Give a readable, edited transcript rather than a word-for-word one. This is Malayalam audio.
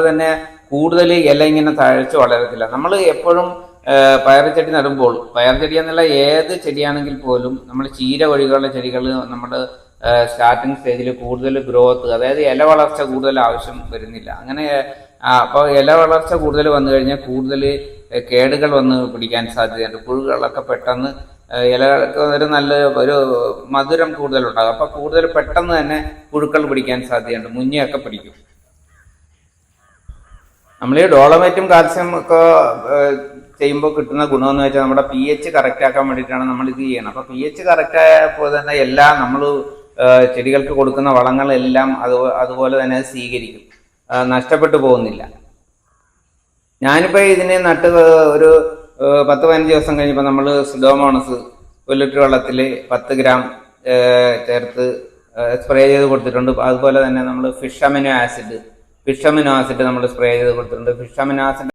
തന്നെ കൂടുതൽ ഇല ഇങ്ങനെ തഴച്ച് വളരത്തില്ല. നമ്മൾ എപ്പോഴും പയറുചെടി നടുമ്പോൾ, പയറുചെടി എന്നല്ല ഏത് ചെടിയാണെങ്കിൽ പോലും നമ്മൾ ചീര ഒഴികെയുള്ള ചെടികൾ നമ്മൾ സ്റ്റാർട്ടിങ് സ്റ്റേജിൽ കൂടുതൽ ഗ്രോത്ത്, അതായത് ഇല വളർച്ച കൂടുതൽ ആവശ്യം വരുന്നില്ല. അങ്ങനെ അപ്പോൾ ഇല വളർച്ച കൂടുതൽ വന്നു കഴിഞ്ഞാൽ കൂടുതൽ കേടുകൾ വന്ന് പിടിക്കാൻ സാധ്യതയുണ്ട്. പുഴുകളൊക്കെ പെട്ടെന്ന് ഇലകൾക്ക് ഒരു മധുരം കൂടുതലുണ്ടാകും. അപ്പോൾ കൂടുതൽ പെട്ടെന്ന് തന്നെ പുഴുക്കൾ പിടിക്കാൻ സാധ്യതയുണ്ട്, മുഞ്ഞയൊക്കെ പിടിക്കും. നമ്മൾ ഈ ഡോളമൈറ്റും കാൽസ്യം ഒക്കെ ചെയ്യുമ്പോൾ കിട്ടുന്ന ഗുണമെന്ന് വെച്ചാൽ നമ്മുടെ pH കറക്റ്റ് ആക്കാൻ വേണ്ടിയിട്ടാണ് നമ്മൾ ഇത് ചെയ്യണം. അപ്പോൾ pH കറക്റ്റ് ആയപ്പോൾ തന്നെ എല്ലാം നമ്മൾ ചെടികൾക്ക് കൊടുക്കുന്ന വളങ്ങളെല്ലാം അതുപോലെ തന്നെ സ്വീകരിക്കും, നഷ്ടപ്പെട്ടു പോകുന്നില്ല. ഞാനിപ്പോൾ ഇതിനെ നട്ട് ഒരു 10-15 ദിവസം കഴിഞ്ഞപ്പോൾ നമ്മൾ സുഡോമോണസ് 1 ലിറ്റർ വെള്ളത്തിൽ 10 ഗ്രാം ചേർത്ത് സ്പ്രേ ചെയ്ത് കൊടുത്തിട്ടുണ്ട്. അതുപോലെ തന്നെ നമ്മൾ ഫിഷ് അമിനോ ആസിഡ് നമ്മൾ സ്പ്രേ ചെയ്ത് കൊടുത്തിട്ടുണ്ട്. Fish amino acid